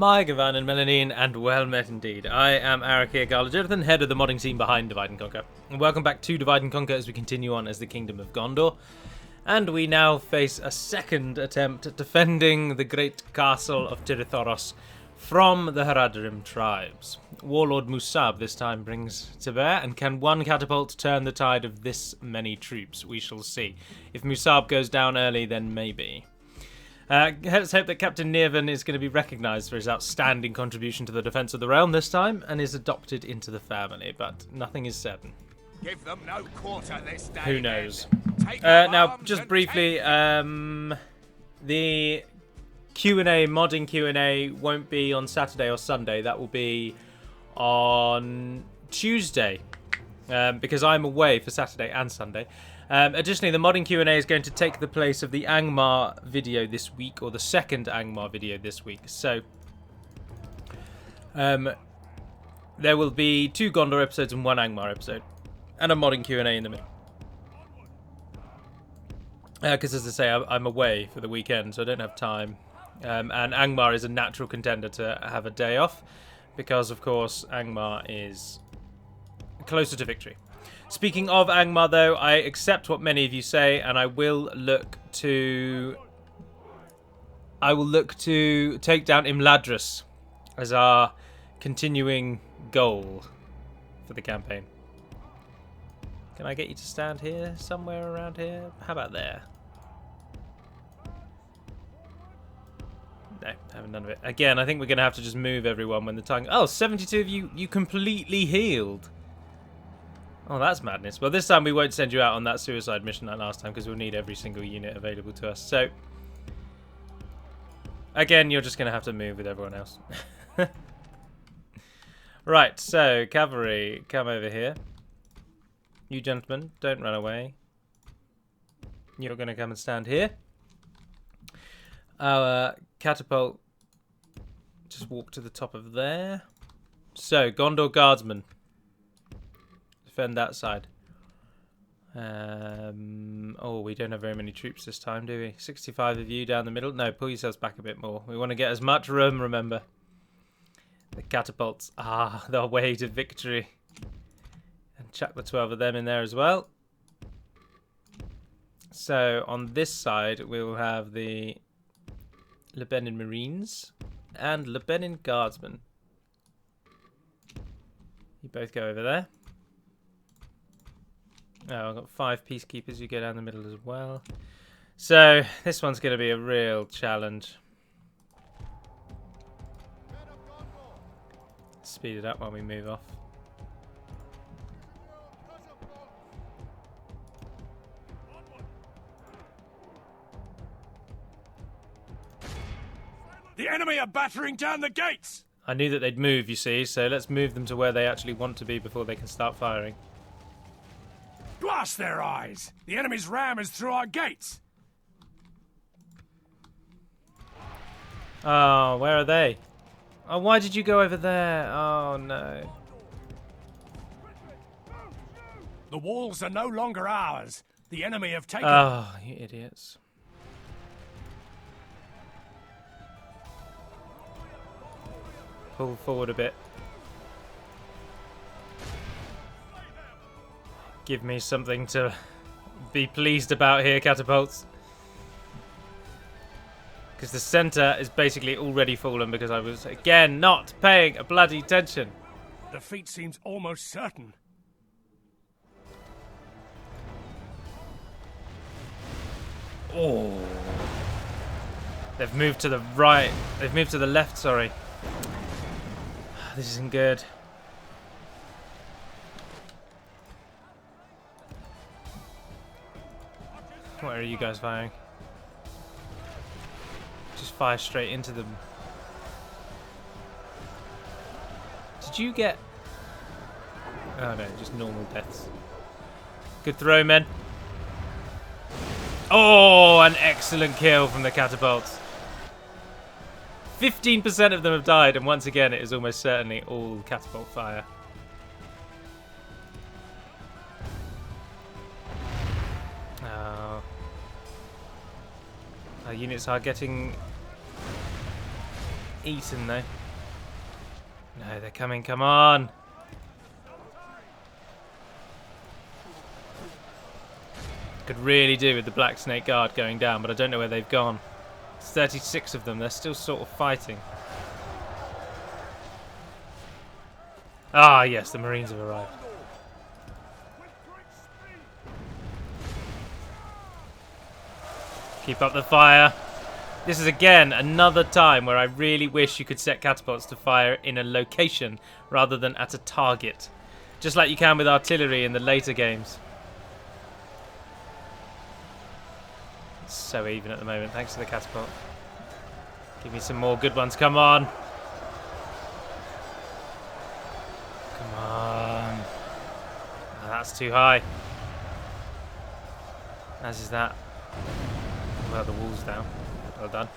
My Gavan and Melanine, and well met indeed. I am Arakir Garler-Jonathan, head of the modding scene behind Divide and Conquer. And welcome back to Divide and Conquer as we continue on as the Kingdom of Gondor. And we now face a second attempt at defending the great castle of Tirithorus from the Haradrim tribes. Warlord Musab this time brings to bear, and can one catapult turn the tide of this many troops? We shall see. If Musab goes down early, then maybe. Let's hope that Captain Nirvan is going to be recognised for his outstanding contribution to the defence of the realm this time, and is adopted into the family, but nothing is certain. Give them no quarter this day. Who knows? Now, just briefly, the Q&A, modding Q&A won't be on Saturday or Sunday. That will be on Tuesday, because I'm away for Saturday and Sunday. Additionally, the modding Q&A is going to take the place of the Angmar video this week, or the second Angmar video this week. So, there will be 2 Gondor episodes and 1 Angmar episode, and a modding Q&A in the middle. Because, as I say, I'm away for the weekend, so I don't have time. And Angmar is a natural contender to have a day off, because, of course, Angmar is closer to victory. Speaking of Angmar, though, I accept what many of you say, and I will look to take down Imladris as our continuing goal for the campaign. Can I get you to stand here, somewhere around here? How about there? No, haven't done of it. Again, I think we're going to have to just move everyone when the time... Oh, 72 of you completely healed. Oh, that's madness. Well, this time we won't send you out on that suicide mission like last time, because we'll need every single unit available to us. So, again, you're just going to have to move with everyone else. Right, so, cavalry, come over here. You gentlemen, don't run away. You're going to come and stand here. Our catapult, just walk to the top of there. So, Gondor Guardsmen. Defend that side. Oh, we don't have very many troops this time, do we? 65 of you down the middle. No, pull yourselves back a bit more. We want to get as much room, remember. The catapults are the way to victory. And chuck the 12 of them in there as well. So, on this side, we'll have the Lebanon Marines and Lebanon Guardsmen. You both go over there. Oh, I've got 5 peacekeepers. You go down the middle as well. So, this one's going to be a real challenge. Speed it up while we move off. The enemy are battering down the gates. I knew that they'd move, you see, so let's move them to where they actually want to be before they can start firing. Blast their eyes! The enemy's ram is through our gates. Oh, where are they? Oh, why did you go over there? Oh, no. The walls are no longer ours. The enemy have taken... Oh, you idiots. Pull forward a bit. Give me something to be pleased about here, catapults. Because the centre is basically already fallen because I was, again, not paying a bloody attention. Defeat seems almost certain. Oh. They've moved to the right. They've moved to the left, sorry. This isn't good. Where are you guys firing? Just fire straight into them. Did you get... Oh no, just normal deaths. Good throw, men. Oh, an excellent kill from the catapults. 15% of them have died, and once again it is almost certainly all catapult fire. Oh. Our units are getting eaten, though. No, they're coming. Come on. Could really do with the Black Snake Guard going down, but I don't know where they've gone. It's 36 of them. They're still sort of fighting. Ah, yes, the Marines have arrived. Keep up the fire. This is, again, another time where I really wish you could set catapults to fire in a location rather than at a target. Just like you can with artillery in the later games. It's so even at the moment, thanks to the catapult. Give me some more good ones, come on. Come on. Oh, that's too high. As is that. Well, the wall's down. Well done.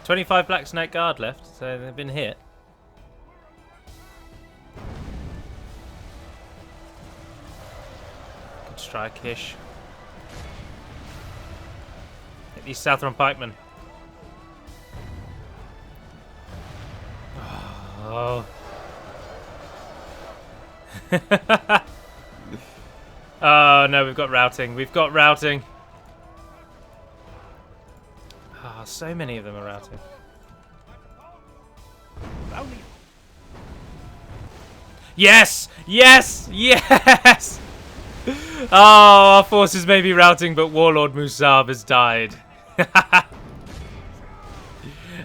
25 Black Snake Guard left, so they've been hit. Good strike-ish. Hit these Southron pikemen. Oh. Oh no, we've got routing. We've got routing. Ah, so many of them are routing. Yes! Yes! Yes! Oh, our forces may be routing, but Warlord Musab has died.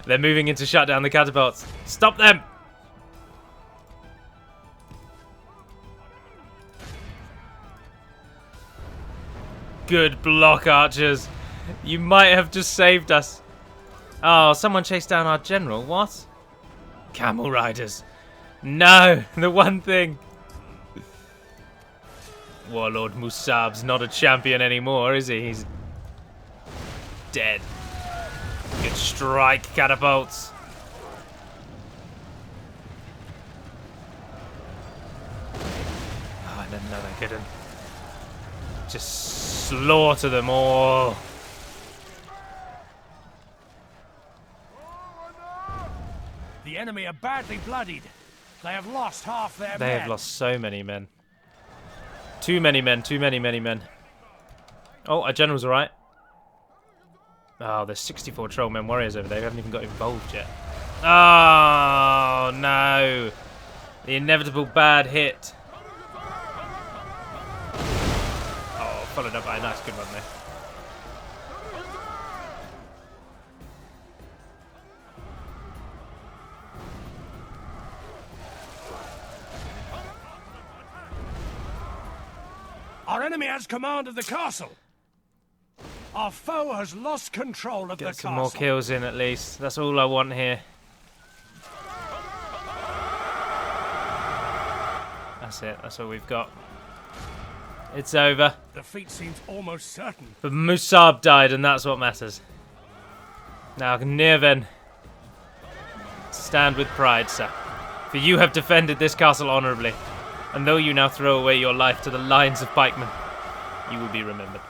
They're moving in to shut down the catapults. Stop them! Good block, archers. You might have just saved us. Oh, someone chased down our general. What? Camel riders. No, the one thing. Warlord Musab's not a champion anymore, is he? He's dead. Good strike, catapults. Oh, no, they couldn't. Just slaughter them all. The enemy are badly bloodied. They have lost half their men. They have lost so many men. Too many men, too many men. Oh, our general's alright. Oh, there's 64 trollmen warriors over there. We haven't even got involved yet. Oh, no. The inevitable bad hit. Oh, followed up by a nice good one there. Our enemy has command of the castle. Our foe has lost control of the castle. Get some more kills in at least. That's all I want here. That's it. That's all we've got. It's over. Defeat seems almost certain. But Musab died, and that's what matters. Now, Nirven, stand with pride, sir. For you have defended this castle honourably. And though you now throw away your life to the lines of pikemen, you will be remembered.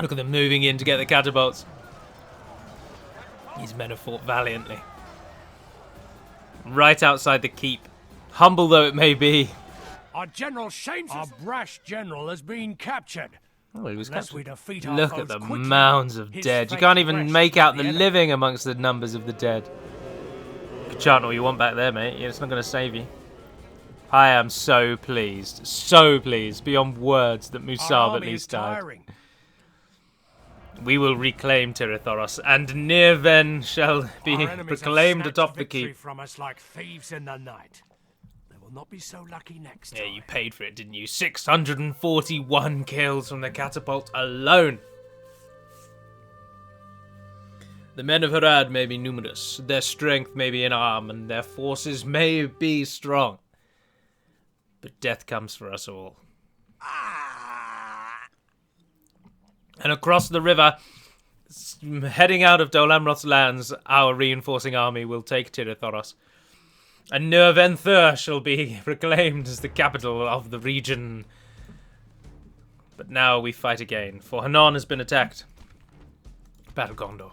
Look at them moving in to get the catapults. These men have fought valiantly. Right outside the keep. Humble though it may be. Our general shames us. Our brash general has been captured. Oh, he was captured. We defeat our Look foes at the quickly, mounds of dead. You can't even make out the living amongst the numbers of the dead. You can chant all you want back there, mate. It's not going to save you. I am so pleased, beyond words that Musab at least died. We will reclaim Tirithoros, and Nirven shall be proclaimed atop the keep. From us like thieves in the night. They will not be so lucky next time. Yeah, you paid for it, didn't you? 641 kills from the catapult alone. The men of Harad may be numerous, their strength may be in arm, and their forces may be strong. But death comes for us all. And across the river, heading out of Dol Amroth's lands, our reinforcing army will take Tirithoros. And Nerventhur shall be proclaimed as the capital of the region. But now we fight again, for Hanan has been attacked. Battle Gondor.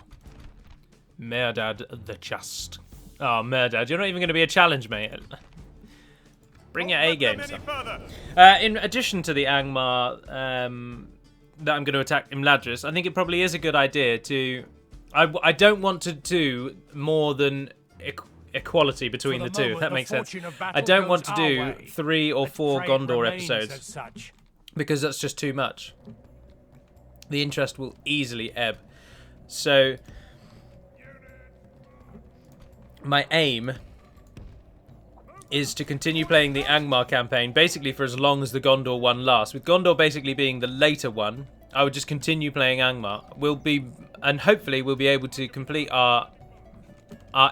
Merdad the Just. Oh, Merdad, you're not even going to be a challenge, mate. Bring your A game, son. In addition to the Angmar that I'm going to attack Imladris, I think it probably is a good idea to... I don't want to do more than equality between the two, if that makes sense. I don't want to do 3 or 4 Gondor episodes, because that's just too much. The interest will easily ebb. So, my aim is to continue playing the Angmar campaign basically for as long as the Gondor one lasts. With Gondor basically being the later one, I would just continue playing Angmar. And hopefully we'll be able to complete our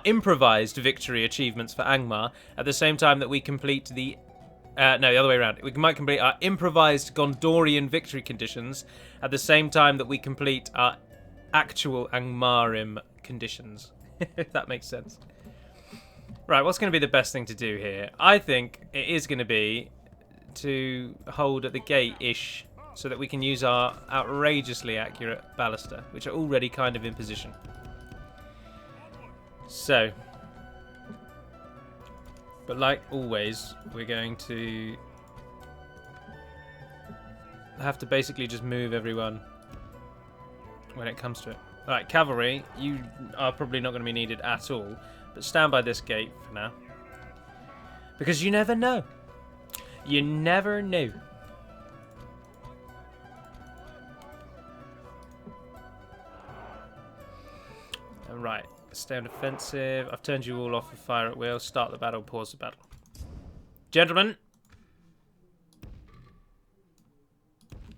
improvised victory achievements for Angmar at the same time that we complete the... no, the other way around. We might complete our improvised Gondorian victory conditions at the same time that we complete our actual Angmarim conditions. If that makes sense. Right, what's going to be the best thing to do here? I think it is going to be to hold at the gate-ish so that we can use our outrageously accurate ballista, which are already kind of in position. So, but like always, we're going to have to basically just move everyone when it comes to it. Alright, cavalry, you are probably not going to be needed at all, but stand by this gate for now. Because you never know. You never know. Right, stay on defensive. I've turned you all off for fire at will. Start the battle, pause the battle. Gentlemen.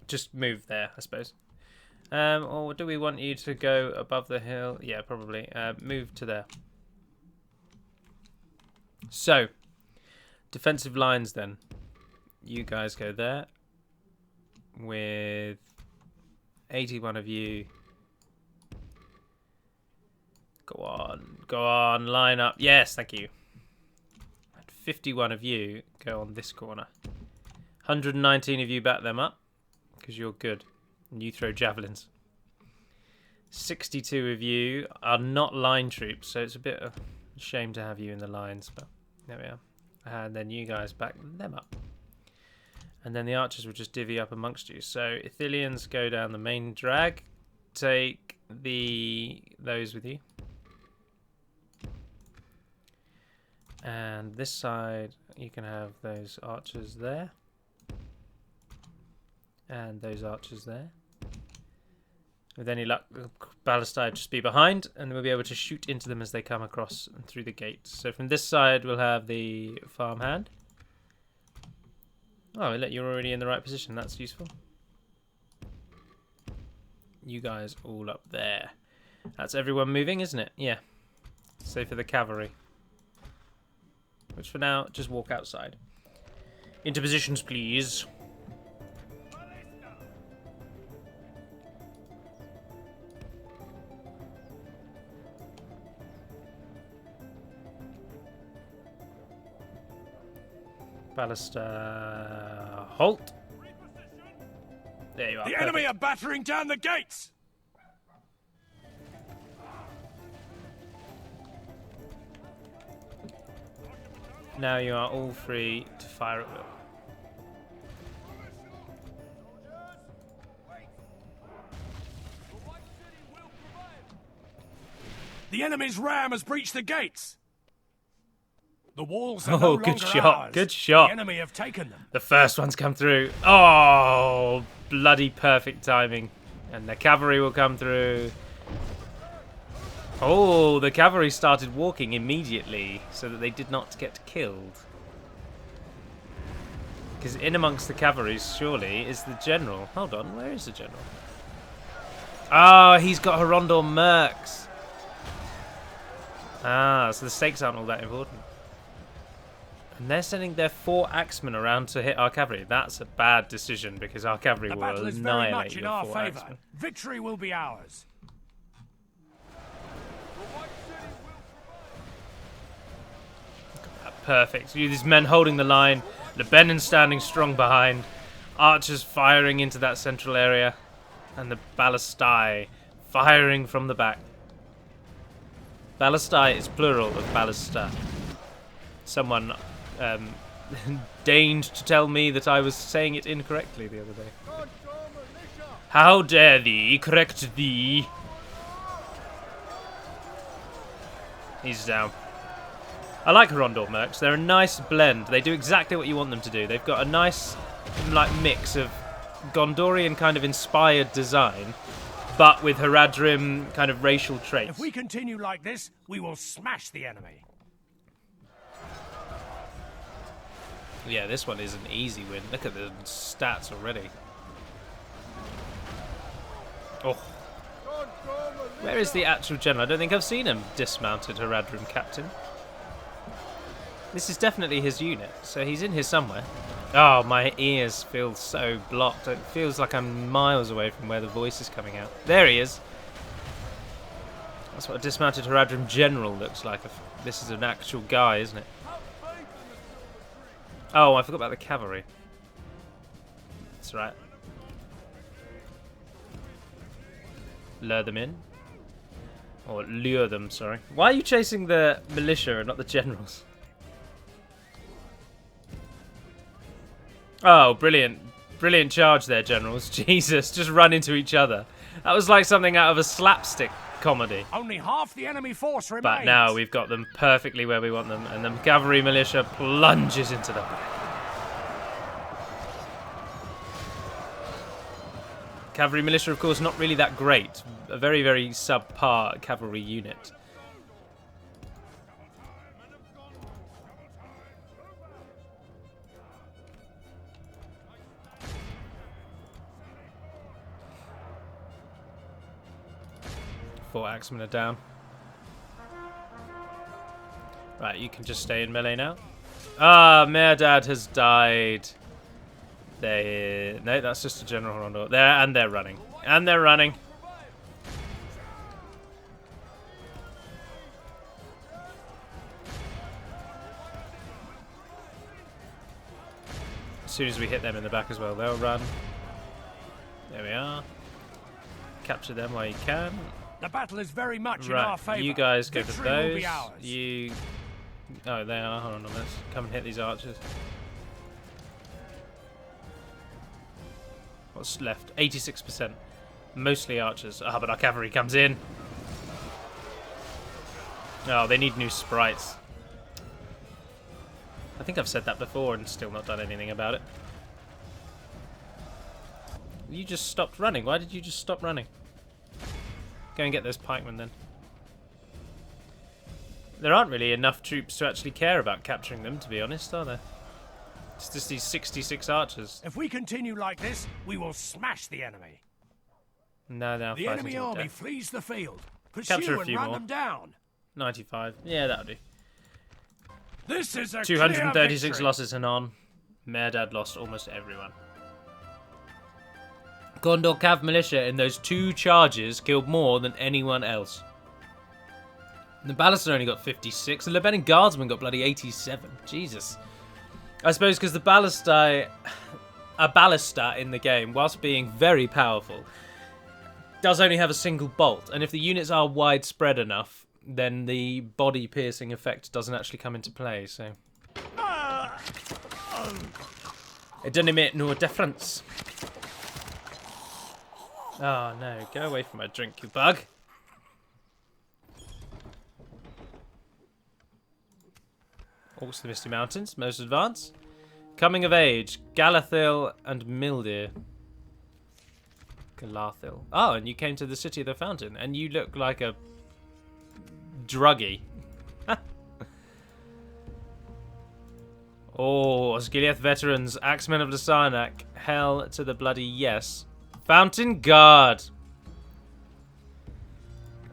Just move there, I suppose. Or do we want you to go above the hill? Yeah, probably. Move to there. So, defensive lines then. You guys go there. With 81 of you. Go on, line up. Yes, thank you. 51 of you go on this corner. 119 of you back them up, because you're good. And you throw javelins. 62 of you are not line troops, so it's a bit of a shame to have you in the lines, but there we are. And then you guys back them up. And then the archers will just divvy up amongst you. So Ithilians go down the main drag. Take those with you. And this side, you can have those archers there. And those archers there. With any luck, the ballistae will just be behind, and we'll be able to shoot into them as they come across and through the gates. So from this side, we'll have the farmhand. Oh, look, you're already in the right position. That's useful. You guys all up there. That's everyone moving, isn't it? Yeah. Save for the cavalry. Which for now, just walk outside. Into positions, please. Ballista, halt. There you are. The enemy are battering down the gates. Now you are all free to fire at will. The enemy's ram has breached the gates. The walls are no longer good shot. ours. Good shot. The enemy have taken them. The first one's come through. Oh, bloody perfect timing. And the cavalry will come through. Oh, the cavalry started walking immediately so that they did not get killed. Because in amongst the cavalry, surely, is the general. Hold on, where is the general? Oh, he's got Horondor mercs. Ah, so the stakes aren't all that important. And they're sending their 4 axemen around to hit our cavalry. That's a bad decision because our cavalry will annihilate your 4 axemen. The battle is very much in our favour. Victory will be ours. Perfect. So these men holding the line. Lebanon standing strong behind. Archers firing into that central area. And the ballistae firing from the back. Ballistae is plural of ballista. Someone deigned to tell me that I was saying it incorrectly the other day. How dare thee correct thee? He's down. I like Gondor mercs. They're a nice blend. They do exactly what you want them to do. They've got a nice mix of Gondorian kind of inspired design, but with Haradrim kind of racial traits. If we continue like this, we will smash the enemy. Yeah, this one is an easy win. Look at the stats already. Oh. Where is the actual general? I don't think I've seen him dismounted Haradrim captain. This is definitely his unit, so he's in here somewhere. Oh, my ears feel so blocked. It feels like I'm miles away from where the voice is coming out. There he is. That's what a dismounted Haradrim general looks like. This is an actual guy, isn't it? Oh, I forgot about the cavalry. That's right. Lure them in. Or lure them, sorry. Why are you chasing the militia and not the generals? Oh, brilliant. Brilliant charge there, generals. Jesus, just run into each other. That was like something out of a slapstick comedy. Only half the enemy force remains. But now we've got them perfectly where we want them, and the cavalry militia plunges into them. Cavalry militia, of course, not really that great. A very, very subpar cavalry unit. Four axemen are down. Right, you can just stay in melee now. Ah, Merdad has died. No, that's just a general rondo. They're running. And they're running. As soon as we hit them in the back as well, they'll run. There we are. Capture them while you can. The battle is very much in our favour. You guys go for Victory will those. be ours. You... Oh, they are. Hold on a minute. Come and hit these archers. What's left? 86%. Mostly archers. Ah, but our cavalry comes in. Oh, they need new sprites. I think I've said that before and still not done anything about it. You just stopped running. Why did you just stop running? Go and get those pikemen then. There aren't really enough troops to actually care about capturing them, to be honest, are there? It's just these 66 archers. If we continue like this, we will smash the enemy. No, they're The fighting enemy to the army death. flees the field. Capture Pursue a and few run more. them down. 95. Yeah, that'll do. This is a 236 clear victory. losses and on. Merdad lost almost everyone. Gondor Cav militia in those 2 charges killed more than anyone else. The Ballister only got 56. The Lebanon Guardsmen got bloody 87. Jesus. I suppose because the Ballistae, a ballista in the game, whilst being very powerful, does only have a single bolt. And if the units are widespread enough, then the body piercing effect doesn't actually come into play. So it doesn't make no difference. Oh no, go away from my drink, you bug. Orcs of the Misty Mountains, most advanced. Coming of age, Galathil and Mildir. Galathil. Oh, and you came to the City of the Fountain, and you look like a druggie. Oh, Osgiliath veterans, Axemen of the Sarnak, hell to the bloody yes. Fountain Guard.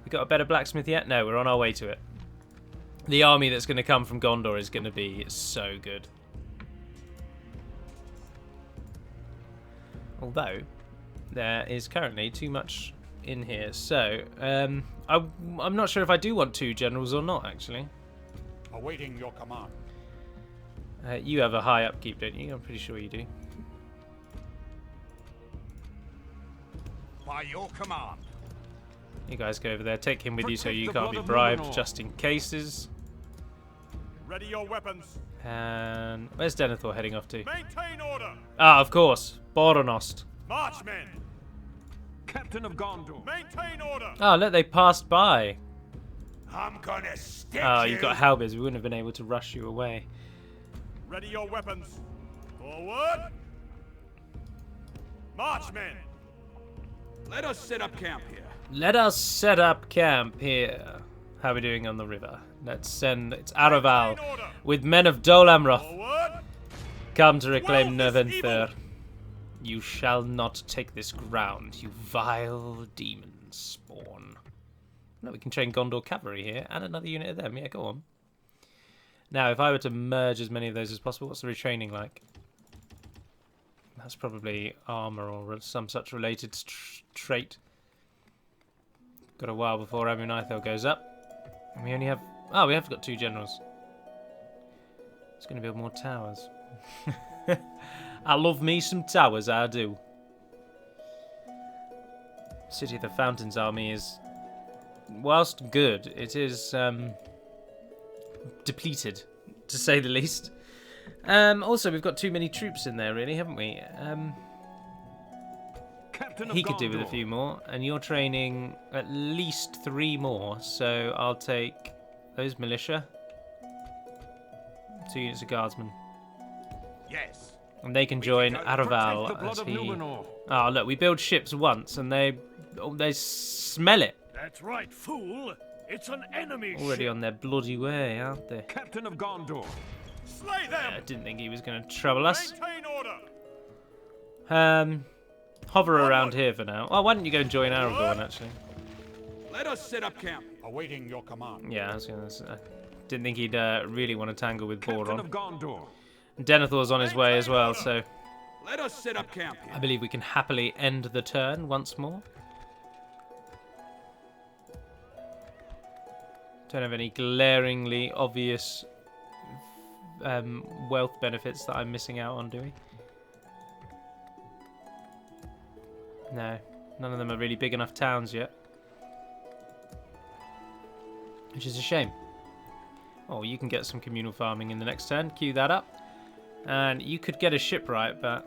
We got a better blacksmith yet? No, we're on our way to it. The army that's going to come from Gondor is going to be so good. Although, there is currently too much in here. So, I'm not sure if I do want 2 generals or not, actually. Awaiting your command. You have a high upkeep, don't you? I'm pretty sure you do. By your command. You guys go over there. Take him with you so Protect you the can't blood be of bribed, Numenor. just in cases. Ready your weapons. And where's Denethor heading off to? Maintain order. Ah, of course. Boronost. March, men. Captain of Gondor. Maintain order. Oh, look, they passed by. I'm gonna stick Oh, you. you've got halberds. We wouldn't have been able to rush you away. Ready your weapons. Forward. March, men. Let us set up camp here. Let us set up camp here. How are we doing on the river? Let's send... It's Araval Maintain order. with men of Dol Amroth. Forward. Come to reclaim Wealth is evil. Nerventhyr. You shall not take this ground, you vile demon spawn. No, we can train Gondor cavalry here, and another unit of them. Yeah, go on. Now, if I were to merge as many of those as possible, what's the retraining like? That's probably armor or some such related trait. Got a while before Amroth goes up. And we only have... Oh, we have got 2 generals. It's going to build more towers. I love me some towers, I do. City of the Fountains army is, whilst good, it is depleted, to say the least. Also, we've got too many troops in there, really, haven't we? Captain of He could do with a Gondor. few more, and you're training at least 3 more, so I'll take those militia. 2 units of guardsmen. Yes. And they can join Protect the Araval blood as of he... Numenor. Oh, look, we build ships once, and they smell it. That's right, fool. It's an enemy Already ship. on their bloody way, aren't they? Captain of Gondor. Slay them. I didn't think he was going to trouble us. Maintain order. Hover around here for now. Oh, why don't you go and join Aragorn, actually? Let us set up camp. Awaiting your command. Yeah, I was going to say. Didn't think he'd really want to tangle with Captain of Boron. Gondor. And Denethor's on his way as well, so Let us set up camp I here. believe we can happily end the turn once more. Don't have any glaringly obvious wealth benefits that I'm missing out on, do we? No, none of them are really big enough towns yet. Which is a shame. Oh, you can get some communal farming in the next turn. Queue that up. And you could get a shipwright, but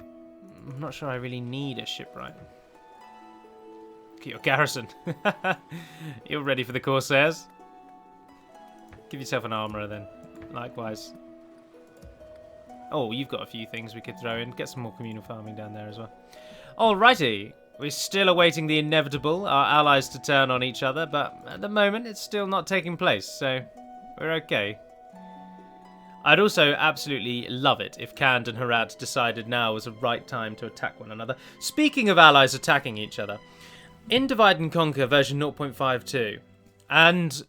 I'm not sure I really need a shipwright. Get your garrison. You're ready for the Corsairs. Give yourself an armourer then. Likewise. Oh, you've got a few things we could throw in. Get some more communal farming down there as well. Alrighty. We're still awaiting the inevitable, our allies to turn on each other, but at the moment it's still not taking place, so we're okay. I'd also absolutely love it if Khand and Herat decided now was the right time to attack one another. Speaking of allies attacking each other, in Divide and Conquer version 0.52, and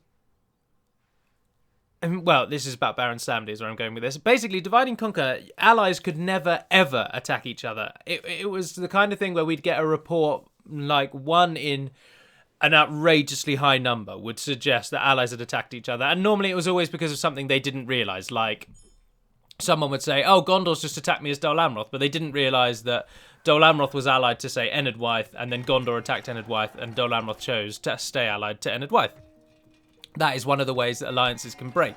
well, this is about Baron Samedi is where I'm going with this. Basically, Divide and Conquer, allies could never, ever attack each other. It was the kind of thing where we'd get a report, like 1 in an outrageously high number would suggest that allies had attacked each other. And normally it was always because of something they didn't realise. Like, someone would say, oh, Gondor's just attacked me as Dol Amroth, but they didn't realise that Dol Amroth was allied to, say, Enedwaith, and then Gondor attacked Enedwaith, and Dol Amroth chose to stay allied to Enedwaith. That is one of the ways that alliances can break.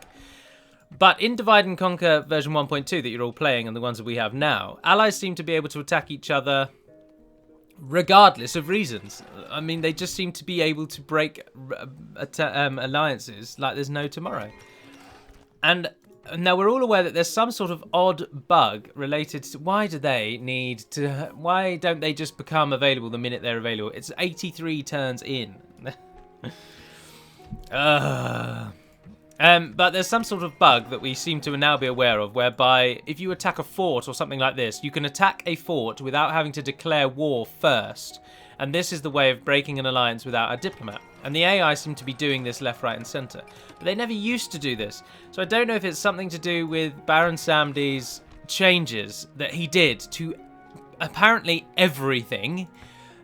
But in Divide and Conquer version 1.2 that you're all playing and the ones that we have now, allies seem to be able to attack each other regardless of reasons. I mean, they just seem to be able to break alliances like there's no tomorrow. And now we're all aware that there's some sort of odd bug related to why don't they just become available the minute they're available? It's 83 turns in. But there's some sort of bug that we seem to now be aware of, whereby if you attack a fort or something like this, you can attack a fort without having to declare war first. And this is the way of breaking an alliance without a diplomat. And the AI seem to be doing this left, right, and centre. But they never used to do this. So I don't know if it's something to do with Baron Samdi's changes that he did to apparently everything.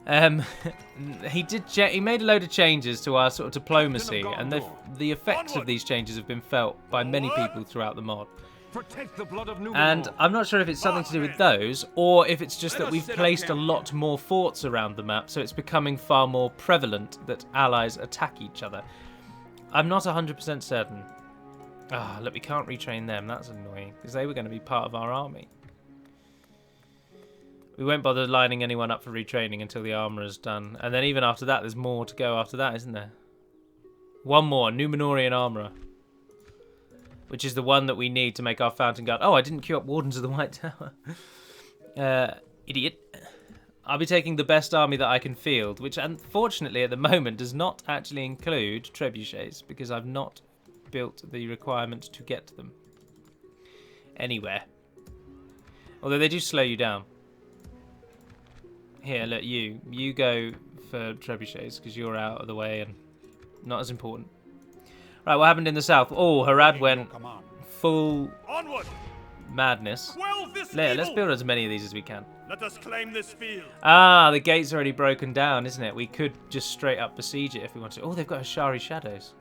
He made a load of changes to our sort of diplomacy, and the effects of these changes have been felt by many people throughout the mod. Protect the blood of Numenor. And I'm not sure if it's something to do with those, or if it's just that we've placed a lot more forts around the map, so it's becoming far more prevalent that allies attack each other. I'm not 100% certain. Ah, look, we can't retrain them. That's annoying, because they were going to be part of our army. We won't bother lining anyone up for retraining until the armour is done. And then even after that, there's more to go after that, isn't there? One more, Numenorian armourer. Which is the one that we need to make our Fountain Guard. Oh, I didn't queue up Wardens of the White Tower. Idiot. I'll be taking the best army that I can field, which unfortunately at the moment does not actually include trebuchets, because I've not built the requirement to get them anywhere. Although they do slow you down. Here, look, you go for trebuchets because you're out of the way and not as important. Right, what happened in the south? Oh, Harad went full Onward! madness. Quell this Let's evil! build as many of these as we can. Let us claim this field. Ah, the gate's already broken down, isn't it? We could just straight up besiege it if we wanted to. Oh, they've got Ashari Shadows.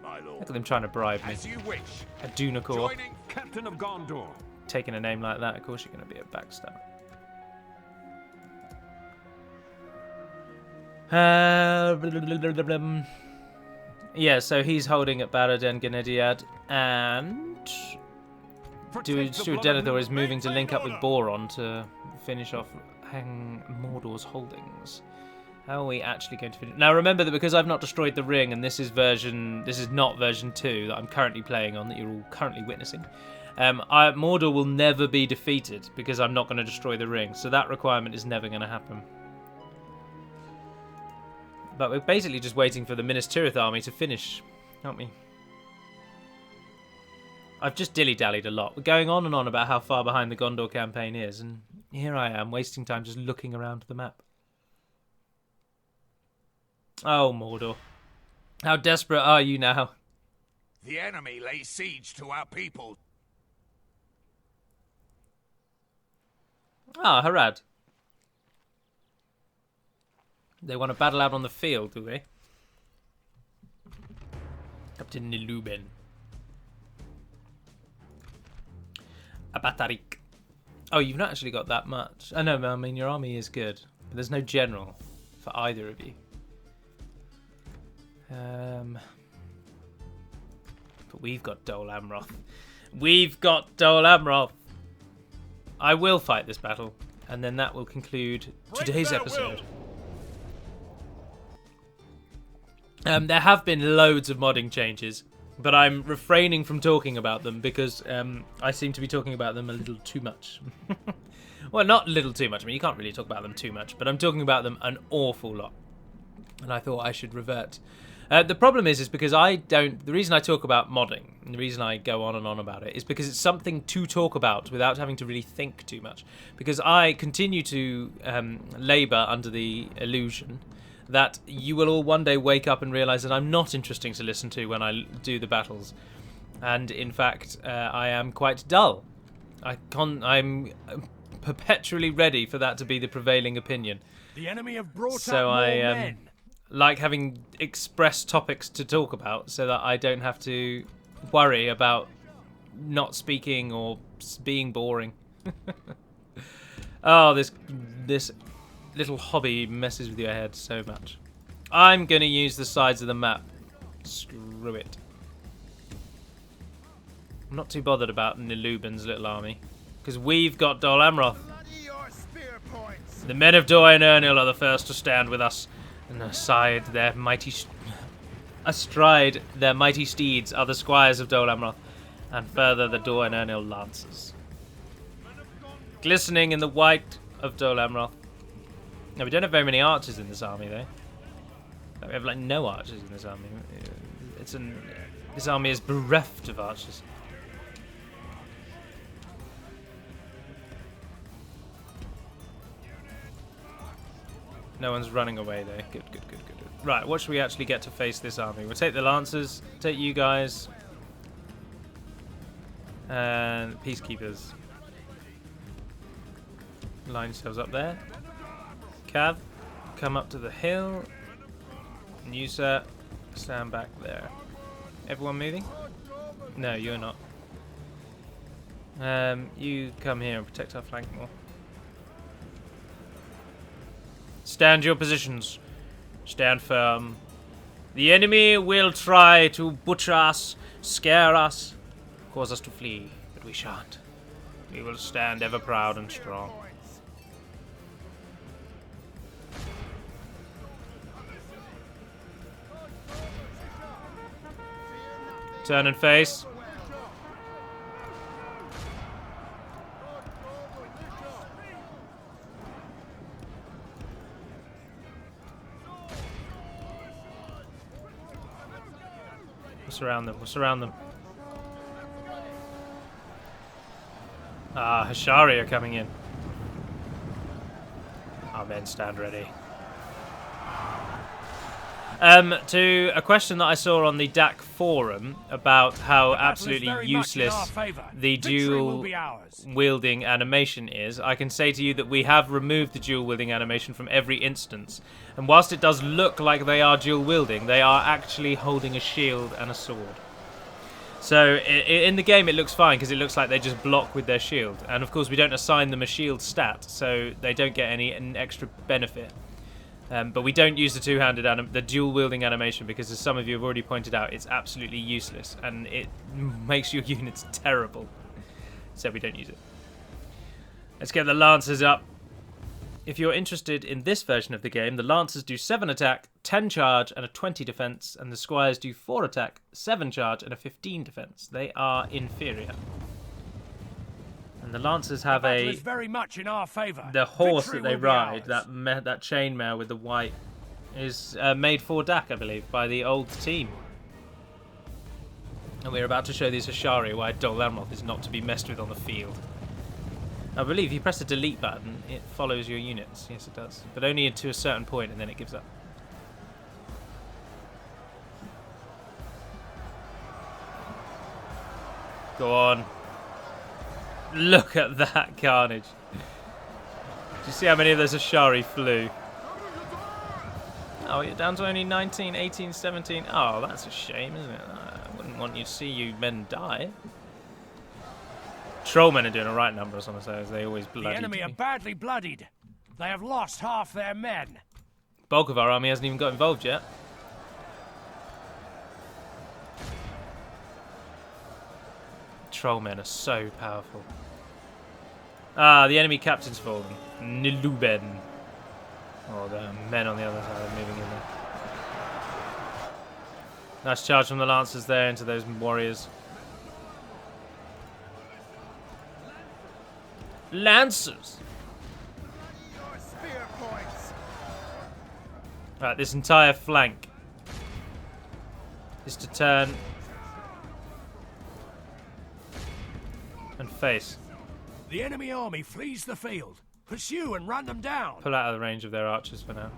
My lord. Look at them trying to bribe me. As you wish. A Dunakor. Joining Captain of Gondor. Taking a name like that, of course you're going to be a backstab. Yeah, so he's holding at Baraden Genediad, and Stuart Denethor is moving to link up with Boron to finish off Mordor's holdings. How are we actually going to finish? Now remember that because I've not destroyed the ring, and this is not version 2 that I'm currently playing on, that you're all currently witnessing, Mordor will never be defeated because I'm not going to destroy the ring, so that requirement is never going to happen. But we're basically just waiting for the Minas Tirith army to finish, aren't we? I've just dilly-dallied a lot. We're going on and on about how far behind the Gondor campaign is, and here I am, wasting time just looking around the map. Oh, Mordor. How desperate are you now? The enemy lays siege to our people. Ah, Harad. They want to battle out on the field, do they? Captain Niluben. Abatarik. Oh, you've not actually got that much. Oh, no, I mean, your army is good. But there's no general for either of you. But we've got Dol Amroth. We've got Dol Amroth. I will fight this battle, and then that will conclude today's episode. There have been loads of modding changes, but I'm refraining from talking about them because I seem to be talking about them a little too much. Well, not a little too much. I mean, you can't really talk about them too much, but I'm talking about them an awful lot. And I thought I should revert. The problem is because the reason I talk about modding, and the reason I go on and on about it, is because it's something to talk about without having to really think too much. Because I continue to labour under the illusion that you will all one day wake up and realise that I'm not interesting to listen to when I do the battles. And in fact, I am quite dull. I'm perpetually ready for that to be the prevailing opinion. The enemy have brought So up more I men. like having express topics to talk about so that I don't have to worry about not speaking or being boring. Oh, this little hobby messes with your head so much. I'm going to use the sides of the map. Screw it. I'm not too bothered about Niluben's little army, because we've got Dol Amroth. The men of Dor and Ernil are the first to stand with us, and astride their mighty steeds are the squires of Dol Amroth, and further the Dor and Ernil lancers. Glistening in the white of Dol Amroth. Now, we don't have very many archers in this army, though. We have, like, no archers in this army. This army is bereft of archers. No one's running away, though. Good. Right, what should we actually get to face this army? We'll take the lancers, take you guys, and peacekeepers. Line yourselves up there. Cav, come up to the hill. Nusa, stand back there. Everyone moving? No, you're not. You come here and protect our flank more. Stand your positions. Stand firm. The enemy will try to butcher us, scare us, cause us to flee, but we shan't. We will stand ever proud and strong. Turn and face. We'll surround them. We'll surround them. Ah, Hashari are coming in. Our men stand ready. To a question that I saw on the DaC forum about how absolutely useless the dual wielding animation is, I can say to you that we have removed the dual wielding animation from every instance. And whilst it does look like they are dual wielding, they are actually holding a shield and a sword. So in the game it looks fine because it looks like they just block with their shield. And of course we don't assign them a shield stat, so they don't get any extra benefit. But we don't use the two-handed the dual-wielding animation because, as some of you have already pointed out, it's absolutely useless and it makes your units terrible. So we don't use it. Let's get the Lancers up. If you're interested in this version of the game, the Lancers do 7 attack, 10 charge, and a 20 defense, and the Squires do 4 attack, 7 charge, and a 15 defense. They are inferior. And the Lancers have very much in our favor. The horse that they ride, that chainmail with the white, is made for DaC, I believe, by the old team. And we're about to show these Hashari why Dol Amroth is not to be messed with on the field. I believe if you press the delete button, it follows your units. Yes, it does. But only to a certain point, and then it gives up. Go on. Look at that carnage. Do you see how many of those Hashari flew? Oh, you're down to only 19, 18, 17. Oh, that's a shame, isn't it? I wouldn't want you to see you men die. Trollmen are doing a right number on us, as they always bloody. The enemy are badly bloodied. They have lost half their men. Bulk of our army hasn't even got involved yet. Trollmen are so powerful. Ah, the enemy captain's fallen. Niluben. Oh, the men on the other side are moving in there. Nice charge from the Lancers there into those warriors. Lancers! Right, this entire flank is to turn and face. The enemy army flees the field. Pursue and run them down. Pull out of the range of their archers for now.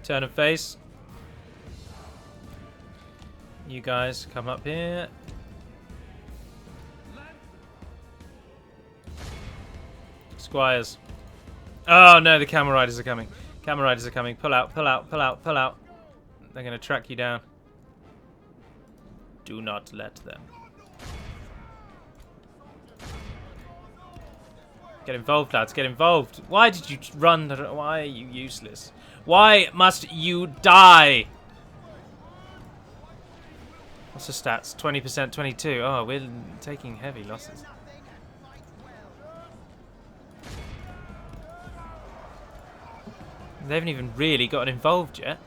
Turn and face. You guys come up here. Squires. Oh no, the camel riders are coming. Camel riders are coming. Pull out, pull out, pull out, pull out. They're going to track you down. Do not let them. Get involved, lads. Get involved. Why did you run? Why are you useless? Why must you die? What's the stats? 20%, 22. Oh, we're taking heavy losses. They haven't even really gotten involved yet.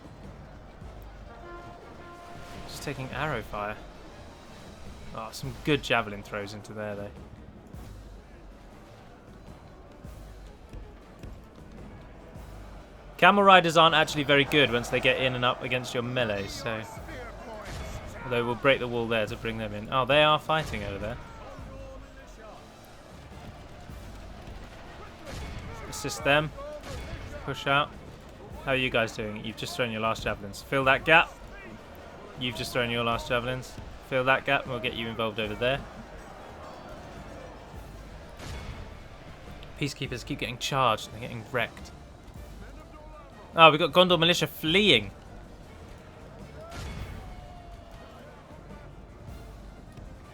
Just taking arrow fire. Oh, some good javelin throws into there, though. Camel riders aren't actually very good once they get in and up against your melee, so... Although we'll break the wall there to bring them in. Oh, they are fighting over there. Assist them. Push out. How are you guys doing? You've just thrown your last javelins. Fill that gap. You've just thrown your last javelins. Fill that gap and we'll get you involved over there. Peacekeepers keep getting charged. They're getting wrecked. Oh, we've got Gondor militia fleeing.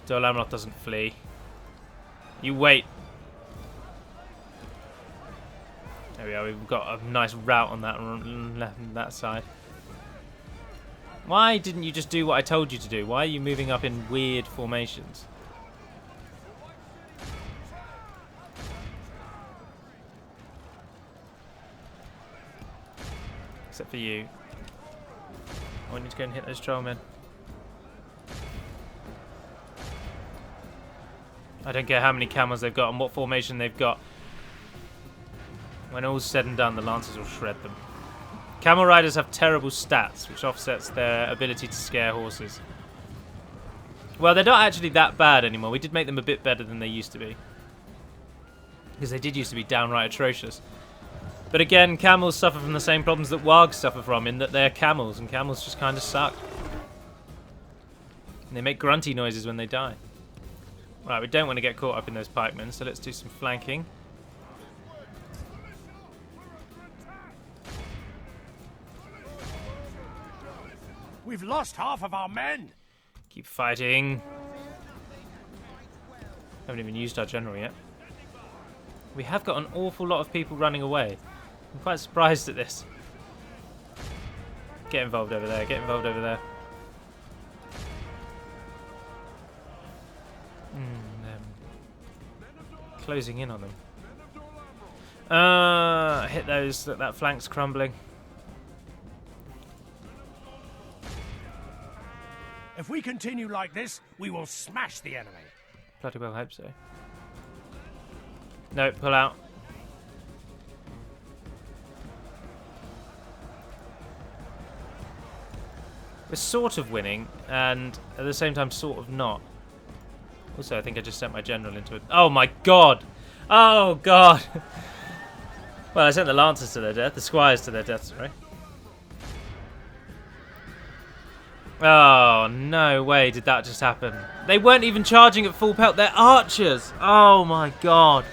Dol Amroth doesn't flee. You wait. There we are. We've got a nice route on that side. Why didn't you just do what I told you to do? Why are you moving up in weird formations? Except for you. I want you to go and hit those trollmen. I don't care how many camels they've got and what formation they've got. When all's said and done, the Lancers will shred them. Camel Riders have terrible stats, which offsets their ability to scare horses. Well, they're not actually that bad anymore. We did make them a bit better than they used to be. Because they did used to be downright atrocious. But again, camels suffer from the same problems that wargs suffer from, in that they're camels, and camels just kind of suck. And they make grunty noises when they die. Right, we don't want to get caught up in those pikemen, so let's do some flanking. We've lost half of our men. Keep fighting. Haven't even used our general yet. We have got an awful lot of people running away. I'm quite surprised at this. Get involved over there, get involved over there. Closing in on them. Hit those, that flank's crumbling. If we continue like this, we will smash the enemy. Bloody well hope so. No, pull out. We're sort of winning, and at the same time sort of not. Also, I think I just sent my general into it. Oh my god! Oh god! Well, I sent the Lancers to their death, the Squires to their death, sorry. Oh, no way did that just happen. They weren't even charging at full pelt, they're archers! Oh my god.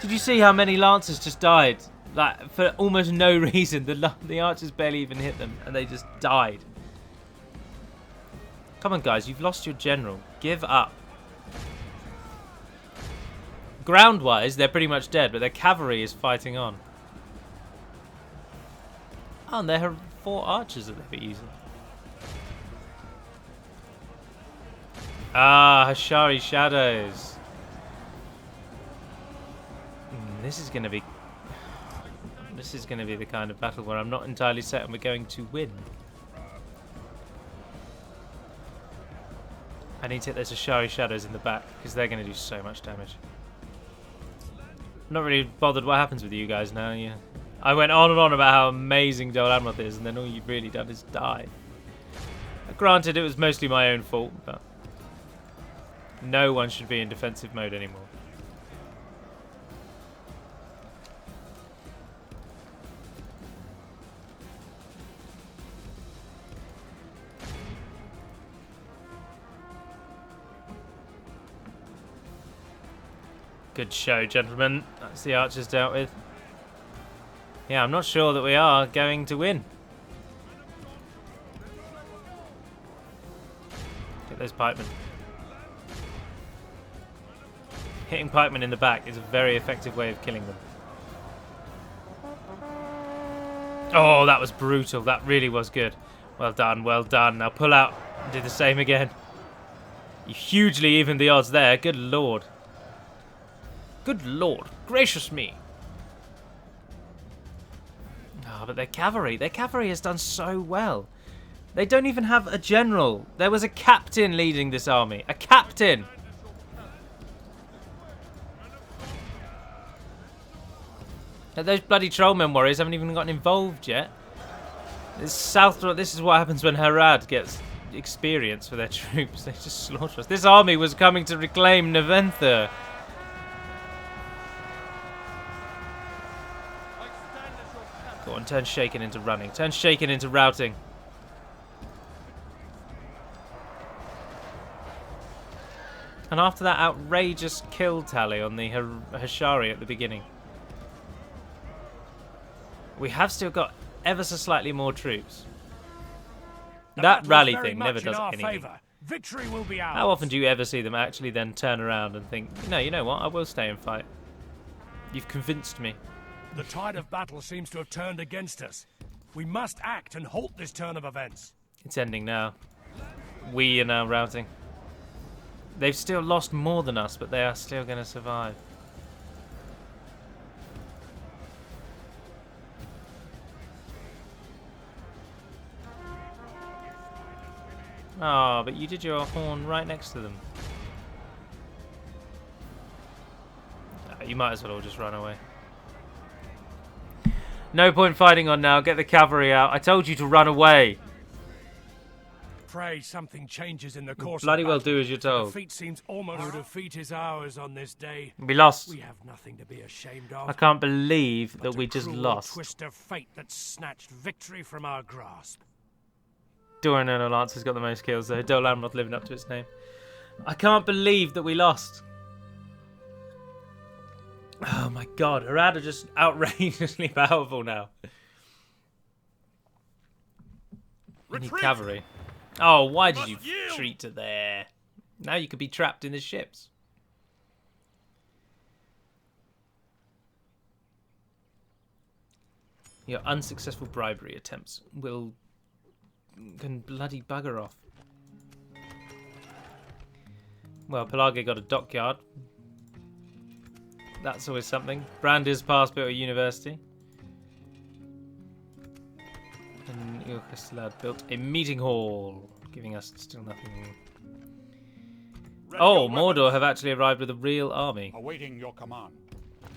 Did you see how many Lancers just died? Like, for almost no reason. The archers barely even hit them, and they just died. Come on, guys, you've lost your general. Give up. Ground-wise, they're pretty much dead, but their cavalry is fighting on. Oh, and they have 4 archers that they've been using. Ah, Hashari Shadows. This is going to be the kind of battle where I'm not entirely certain we're going to win. I need to hit those Hashari Shadows in the back, because they're going to do so much damage. I'm not really bothered what happens with you guys now. Yeah, I went on and on about how amazing Dol Amroth is, and then all you've really done is die. Granted, it was mostly my own fault, but no one should be in defensive mode anymore. Good show, gentlemen. That's the archers dealt with. Yeah, I'm not sure that we are going to win. Get those pikemen. Hitting pikemen in the back is a very effective way of killing them. Oh, that was brutal. That really was good. Well done, well done. Now pull out and do the same again. You hugely evened the odds there. Good lord. Good lord. Gracious me. Oh, but their cavalry has done so well. They don't even have a general. There was a captain leading this army. A captain! Those bloody trollmen warriors haven't even gotten involved yet. This is what happens when Harad gets experience for their troops. They just slaughter us. This army was coming to reclaim Neventher. Go on, turn shaken into running. Turn shaken into routing. And after that outrageous kill tally on the Hashari at the beginning, we have still got ever so slightly more troops. That rally thing never does anything. Victory will be ours. How often do you ever see them actually then turn around and think, no, you know what, I will stay and fight. You've convinced me. The tide of battle seems to have turned against us. We must act and halt this turn of events. It's ending now. We are now routing. They've still lost more than us, but they are still going to survive. Oh, but you did your horn right next to them. You might as well all just run away. No point fighting on now. Get the cavalry out. I told you to run away. Pray something changes in the course Bloody of well battle. do as you're told. Defeat seems almost... No defeat is ours on this day. We lost. We have nothing to be ashamed of. I can't believe that but we a just cruel lost. Twist of fate that snatched victory from our grasp. Doran and Lance has got the most kills though. Dol Amroth living up to its name. I can't believe that we lost. Oh my god, Harad are just outrageously powerful now. We need cavalry. Oh, why did you retreat to there? Now you could be trapped in the ships. Your unsuccessful bribery attempts can bloody bugger off. Well, Pelage got a dockyard. That's always something. Brandir's Pass built a university. And Ilkestalad built a meeting hall, giving us still nothing. Oh, Mordor have actually arrived with a real army. Awaiting your command.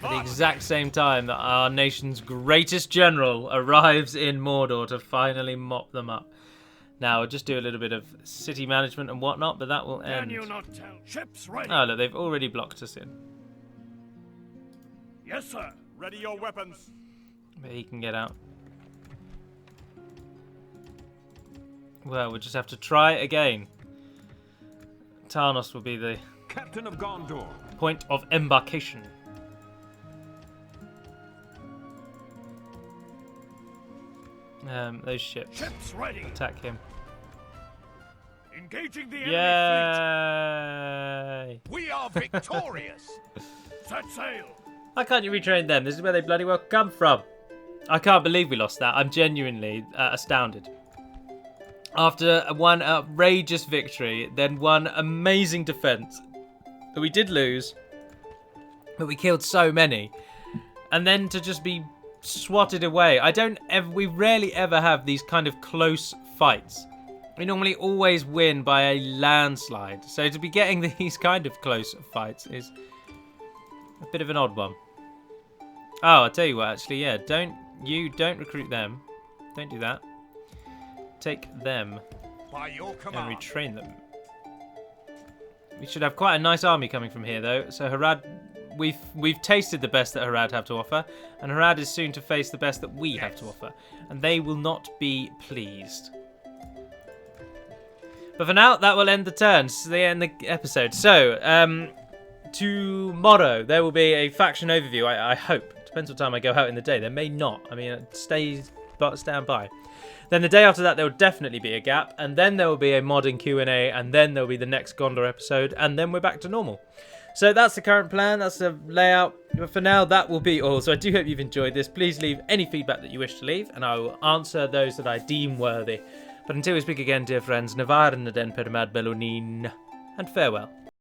At the exact same time that our nation's greatest general arrives in Mordor to finally mop them up. Now, we'll just do a little bit of city management and whatnot, but that will end. Can you not tell? Ships ready. Oh, look, they've already blocked us in. Yes, sir. Ready your weapons. But he can get out. Well, we'll just have to try again. Tarnos will be the Captain of Gondor. point of embarkation. Those ships. Ships ready. Attack him. Engaging the enemy Yay! We are victorious. fleet. Set sail. Why can't you retrain them? This is where they bloody well come from. I can't believe we lost that. I'm genuinely astounded. After one outrageous victory, then one amazing defense that we did lose, but we killed so many, and then to just be swatted away. We rarely ever have these kind of close fights. We normally always win by a landslide. So to be getting these kind of close fights is a bit of an odd one. Oh, I'll tell you what, actually, yeah, don't recruit them. Don't do that. Take them By your command. and retrain them. We should have quite a nice army coming from here, though. So Harad, we've tasted the best that Harad have to offer, and Harad is soon to face the best that we have to offer, and they will not be pleased. But for now, that will end the turn. So they end the episode. So tomorrow there will be a faction overview. I hope. Depends what time I go out in the day. There may not. I mean, stand by. Then the day after that, there will definitely be a gap, and then there will be a mod and Q&A, and then there will be the next Gondor episode, and then we're back to normal. So that's the current plan, that's the layout, but for now, that will be all. So I do hope you've enjoyed this. Please leave any feedback that you wish to leave, and I will answer those that I deem worthy. But until we speak again, dear friends, Navar Naden Permad Belonin, and farewell.